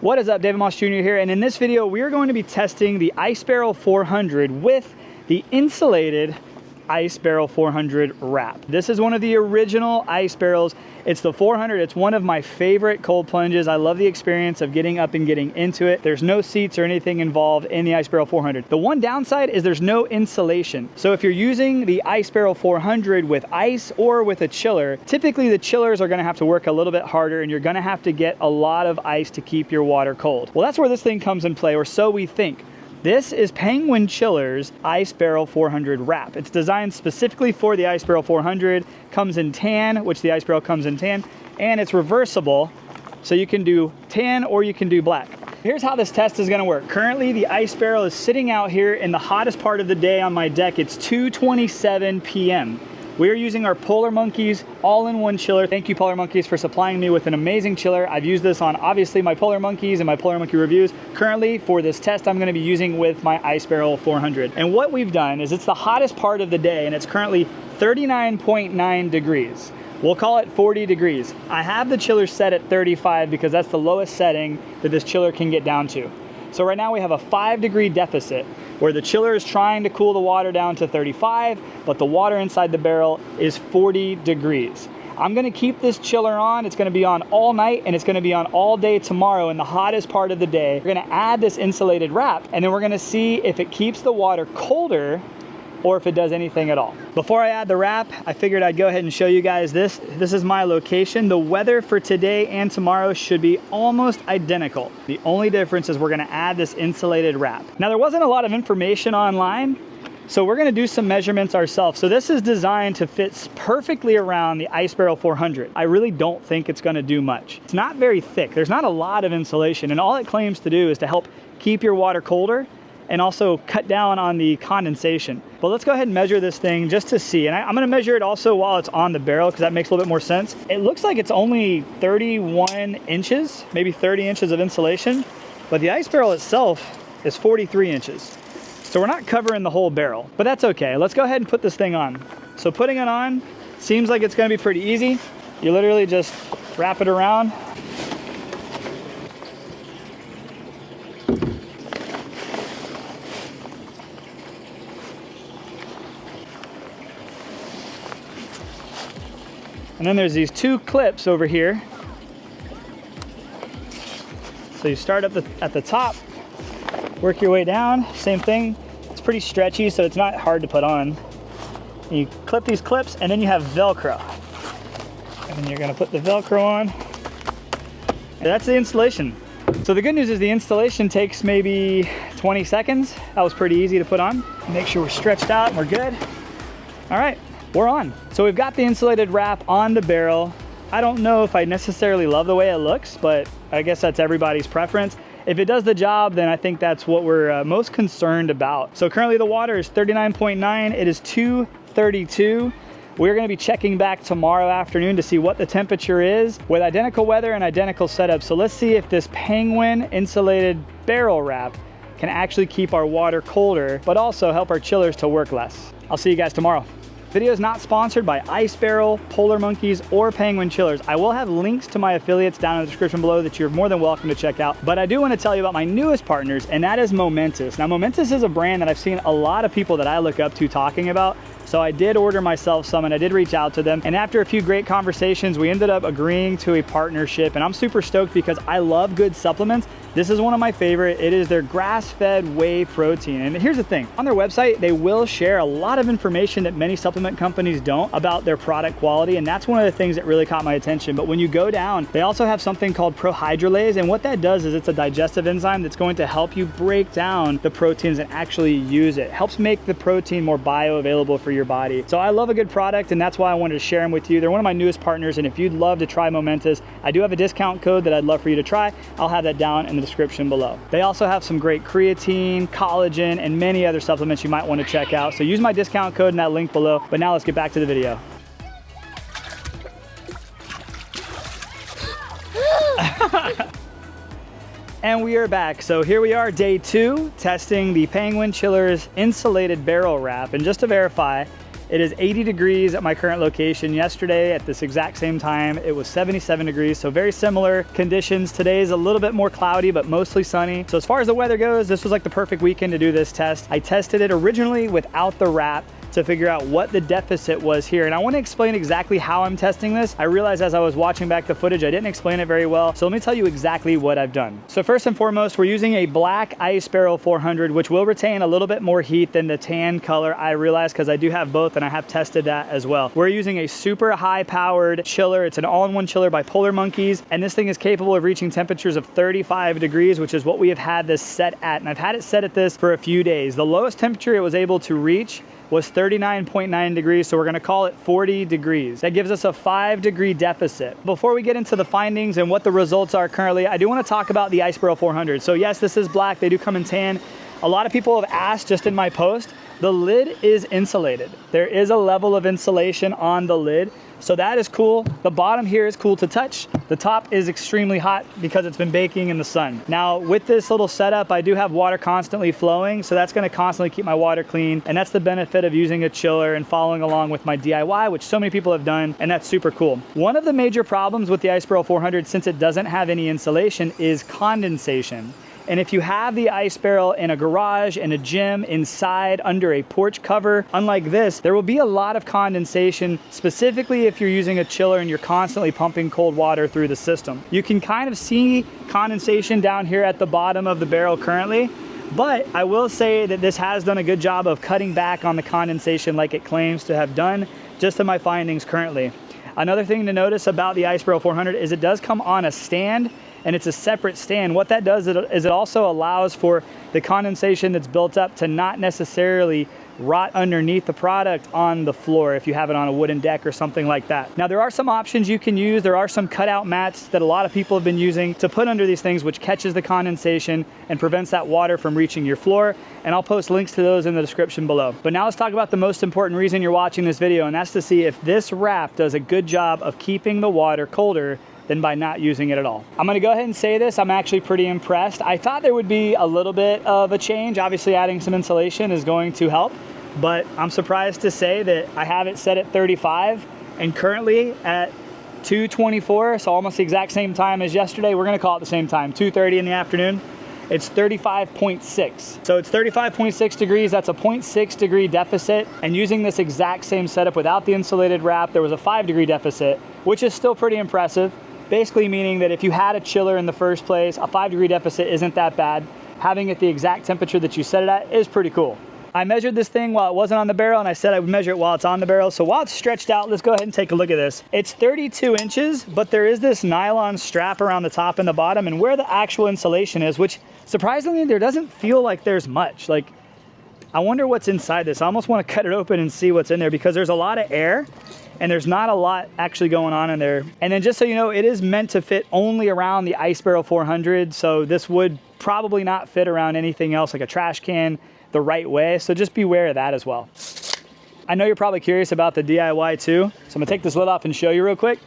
What is up, David Moss Jr. here, and in this video we are going to be testing the Ice Barrel 400 with the Insulated Ice Barrel 400 wrap. This is one of the original ice barrels. It's the 400. It's one of my favorite cold plunges. I love the experience of getting up and getting into it. There's no seats or anything involved in the Ice Barrel 400. The one downside is there's no insulation. So if you're using the Ice Barrel 400 with ice or with a chiller, typically the chillers are gonna have to work a little bit harder and you're gonna have to get a lot of ice to keep your water cold. Well, that's where this thing comes in play, or so we think. This is Penguin Chiller's Ice Barrel 400 wrap. It's designed specifically for the Ice Barrel 400, comes in tan, which the Ice Barrel comes in tan, and it's reversible, so you can do tan or you can do black. Here's how this test is gonna work. Currently, the Ice Barrel is sitting out here in the hottest part of the day on my deck. It's 2:27 p.m. We are using our Polar Monkeys all-in-one chiller. Thank you, Polar Monkeys, for supplying me with an amazing chiller. I've used this on, obviously, my Polar Monkeys and my Polar Monkey reviews. Currently, for this test, I'm gonna be using with my Ice Barrel 400. And what we've done is it's the hottest part of the day, and it's currently 39.9 degrees. We'll call it 40 degrees. I have the chiller set at 35 because that's the lowest setting that this chiller can get down to. So right now we have a 5-degree deficit where the chiller is trying to cool the water down to 35, but the water inside the barrel is 40 degrees. I'm gonna keep this chiller on. It's gonna be on all night and it's gonna be on all day tomorrow in the hottest part of the day. We're gonna add this insulated wrap and then we're gonna see if it keeps the water colder or if it does anything at all. Before I add the wrap, I figured I'd go ahead and show you guys this. This is my location. The weather for today and tomorrow should be almost identical. The only difference is we're gonna add this insulated wrap. Now, there wasn't a lot of information online, so we're gonna do some measurements ourselves. So this is designed to fit perfectly around the Ice Barrel 400. I really don't think it's gonna do much. It's not very thick. There's not a lot of insulation, and all it claims to do is to help keep your water colder and also cut down on the condensation. But let's go ahead and measure this thing just to see. And I'm gonna measure it also while it's on the barrel because that makes a little bit more sense. It looks like it's only 31 inches, maybe 30 inches of insulation, but the ice barrel itself is 43 inches. So we're not covering the whole barrel, but that's okay. Let's go ahead and put this thing on. So putting it on seems like it's gonna be pretty easy. You literally just wrap it around. And then there's these two clips over here. So you start at the top, work your way down, same thing. It's pretty stretchy, so it's not hard to put on. And you clip these clips, and then you have Velcro. And then you're gonna put the Velcro on. And that's the installation. So the good news is the installation takes maybe 20 seconds. That was pretty easy to put on. Make sure we're stretched out and we're good. All right. We're on. So we've got the insulated wrap on the barrel. I don't know if I necessarily love the way it looks, but I guess that's everybody's preference. If it does the job, then I think that's what we're most concerned about. So currently the water is 39.9. It is 2:32. We're gonna be checking back tomorrow afternoon to see what the temperature is with identical weather and identical setup. So let's see if this Penguin insulated barrel wrap can actually keep our water colder, but also help our chillers to work less. I'll see you guys tomorrow. Video is not sponsored by Ice Barrel, Polar Monkeys, or Penguin Chillers. I will have links to my affiliates down in the description below that you're more than welcome to check out. But I do want to tell you about my newest partners, and that is Momentous. Now, Momentous is a brand that I've seen a lot of people that I look up to talking about. So I did order myself some and I did reach out to them. And after a few great conversations, we ended up agreeing to a partnership. And I'm super stoked because I love good supplements. This is one of my favorite. It is their grass-fed whey protein. And here's the thing, on their website, they will share a lot of information that many supplement companies don't about their product quality. And that's one of the things that really caught my attention. But when you go down, they also have something called prohydrolase. And what that does is it's a digestive enzyme that's going to help you break down the proteins and actually use it. Helps make the protein more bioavailable for your body. So I love a good product, and that's why I wanted to share them with you. They're one of my newest partners, and if you'd love to try Momentous, I do have a discount code that I'd love for you to try. I'll have that down in the description below. They also have some great creatine, collagen, and many other supplements you might want to check out. So use my discount code in that link below. But now let's get back to the video. And we are back. So here we are, day 2, testing the Penguin Chiller's insulated barrel wrap. And just to verify, It is 80 degrees at my current location. Yesterday at this exact same time, it was 77 degrees, so very similar conditions. Today is a little bit more cloudy, but mostly sunny. So as far as the weather goes, this was like the perfect weekend to do this test. I tested it originally without the wrap to figure out what the deficit was here. And I want to explain exactly how I'm testing this. I realized as I was watching back the footage, I didn't explain it very well. So let me tell you exactly what I've done. So first and foremost, we're using a black Ice Barrel 400, which will retain a little bit more heat than the tan color, I realize, because I do have both and I have tested that as well. We're using a super high powered chiller. It's an all-in-one chiller by Polar Monkeys. And this thing is capable of reaching temperatures of 35 degrees, which is what we have had this set at. And I've had it set at this for a few days. The lowest temperature it was able to reach was 39.9 degrees, so we're gonna call it 40 degrees. That gives us a 5-degree deficit. Before we get into the findings and what the results are currently, I do wanna talk about the Ice Barrel 400. So yes, this is black, they do come in tan. A lot of people have asked just in my post, the lid is insulated. There is a level of insulation on the lid, so that is cool. The bottom here is cool to touch. The top is extremely hot because it's been baking in the sun. Now with this little setup, I do have water constantly flowing, so that's gonna constantly keep my water clean, and that's the benefit of using a chiller and following along with my DIY, which so many people have done, and that's super cool. One of the major problems with the Ice Barrel 400, since it doesn't have any insulation, is condensation. And if you have the Ice Barrel in a garage, in a gym, inside, under a porch cover, unlike this, there will be a lot of condensation, specifically if you're using a chiller and you're constantly pumping cold water through the system. You can kind of see condensation down here at the bottom of the barrel currently, but I will say that this has done a good job of cutting back on the condensation like it claims to have done, just in my findings currently. Another thing to notice about the Ice Barrel 400 is it does come on a stand, and it's a separate stand. What that does is it also allows for the condensation that's built up to not necessarily rot underneath the product on the floor if you have it on a wooden deck or something like that. Now there are some options you can use. There are some cutout mats that a lot of people have been using to put under these things, which catches the condensation and prevents that water from reaching your floor. And I'll post links to those in the description below. But now let's talk about the most important reason you're watching this video, and that's to see if this wrap does a good job of keeping the water colder than by not using it at all. I'm gonna go ahead and say this, I'm actually pretty impressed. I thought there would be a little bit of a change. Obviously adding some insulation is going to help, but I'm surprised to say that I have it set at 35 and currently at 2:24, so almost the exact same time as yesterday. We're gonna call it the same time, 2:30 in the afternoon. It's 35.6. So it's 35.6 degrees, that's a 0.6 degree deficit. And using this exact same setup without the insulated wrap, there was a 5-degree deficit, which is still pretty impressive. Basically meaning that if you had a chiller in the first place, a 5-degree deficit isn't that bad. Having it the exact temperature that you set it at is pretty cool. I measured this thing while it wasn't on the barrel, and I said I would measure it while it's on the barrel. So while it's stretched out, let's go ahead and take a look at this. It's 32 inches, but there is this nylon strap around the top and the bottom, and where the actual insulation is, which surprisingly, there doesn't feel like there's much. Like, I wonder what's inside this. I almost want to cut it open and see what's in there because there's a lot of air and there's not a lot actually going on in there. And then just so you know, it is meant to fit only around the Ice Barrel 400. So this would probably not fit around anything else like a trash can the right way. So just beware of that as well. I know you're probably curious about the DIY too. So I'm gonna take this lid off and show you real quick.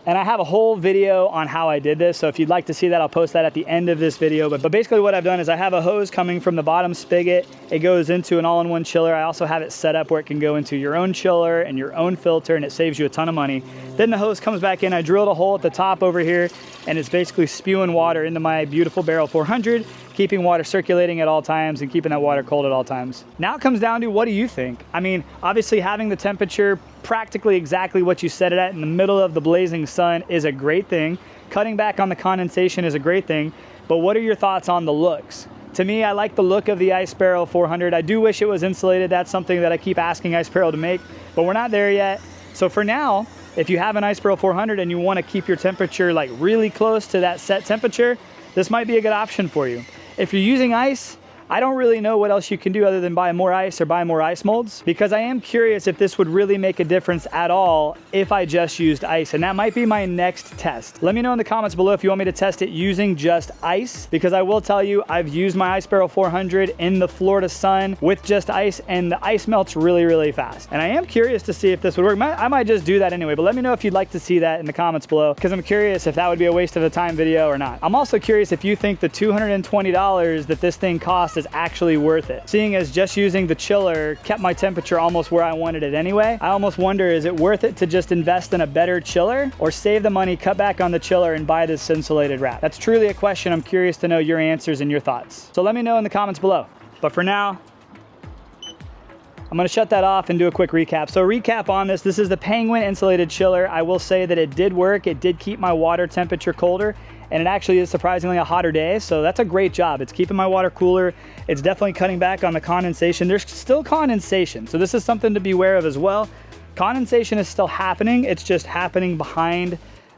And I have a whole video on how I did this. So if you'd like to see that, I'll post that at the end of this video. But basically what I've done is I have a hose coming from the bottom spigot. It goes into an all-in-one chiller. I also have it set up where it can go into your own chiller and your own filter, and it saves you a ton of money. Then the hose comes back in. I drilled a hole at the top over here, and it's basically spewing water into my beautiful Barrel 400, keeping water circulating at all times and keeping that water cold at all times. Now it comes down to, what do you think? I mean, obviously having the temperature practically exactly what you set it at in the middle of the blazing sun is a great thing. Cutting back on the condensation is a great thing, but what are your thoughts on the looks? To me, I like the look of the Ice Barrel 400. I do wish it was insulated. That's something that I keep asking Ice Barrel to make, but we're not there yet. So for now, if you have an Ice Barrel 400 and you want to keep your temperature like really close to that set temperature, this might be a good option for you. If you're using ice, I don't really know what else you can do other than buy more ice or buy more ice molds, because I am curious if this would really make a difference at all if I just used ice, and that might be my next test. Let me know in the comments below if you want me to test it using just ice, because I will tell you, I've used my Ice Barrel 400 in the Florida sun with just ice, and the ice melts really, really fast. And I am curious to see if this would work. I might just do that anyway, but let me know if you'd like to see that in the comments below, because I'm curious if that would be a waste of a time video or not. I'm also curious if you think the $220 that this thing costs invest is actually worth it. Seeing as just using the chiller kept my temperature almost where I wanted it anyway, I almost wonder, is it worth it to just invest in a better chiller or save the money, cut back on the chiller and buy this insulated wrap? That's truly a question. I'm curious to know your answers and your thoughts. So let me know in the comments below. But for now, I'm gonna shut that off and do a quick recap. So recap on this is the Penguin insulated chiller. I will say that it did work. It did keep my water temperature colder, and it actually is surprisingly a hotter day. So that's a great job. It's keeping my water cooler. It's definitely cutting back on the condensation. There's still condensation. So this is something to be aware of as well. Condensation is still happening. It's just happening behind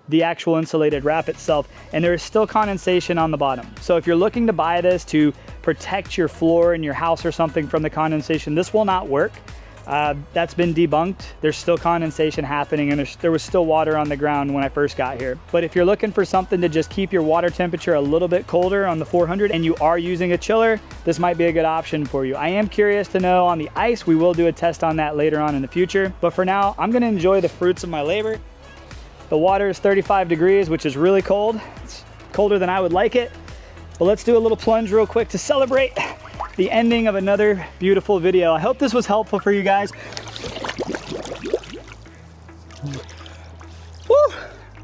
the actual insulated wrap itself, and there is still condensation on the bottom. So if you're looking to buy this to protect your floor in your house or something from the condensation, this will not work. That's been debunked. There's still condensation happening, and there was still water on the ground when I first got here. But if you're looking for something to just keep your water temperature a little bit colder on the 400 and you are using a chiller, this might be a good option for you. I am curious to know on the ice. We will do a test on that later on in the future. But for now, I'm gonna enjoy the fruits of my labor. The water is 35 degrees, which is really cold. It's colder than I would like it. But let's do a little plunge real quick to celebrate the ending of another beautiful video. I hope this was helpful for you guys. Woo!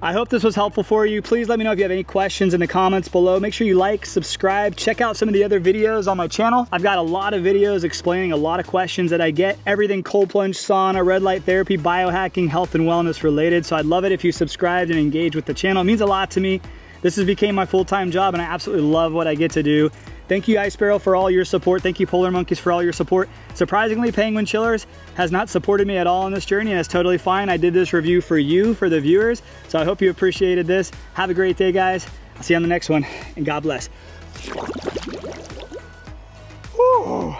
I hope this was helpful for you. Please let me know if you have any questions in the comments below. Make sure you like, subscribe, check out some of the other videos on my channel. I've got a lot of videos explaining a lot of questions that I get. Everything cold plunge, sauna, red light therapy, biohacking, health and wellness related. So I'd love it if you subscribed and engaged with the channel. It means a lot to me. This has become my full-time job and I absolutely love what I get to do. Thank you, Ice Barrel, for all your support. Thank you, Polar Monkeys, for all your support. Surprisingly, Penguin Chillers has not supported me at all on this journey, and that's totally fine. I did this review for you, for the viewers, so I hope you appreciated this. Have a great day, guys. I'll see you on the next one, and God bless. Woo.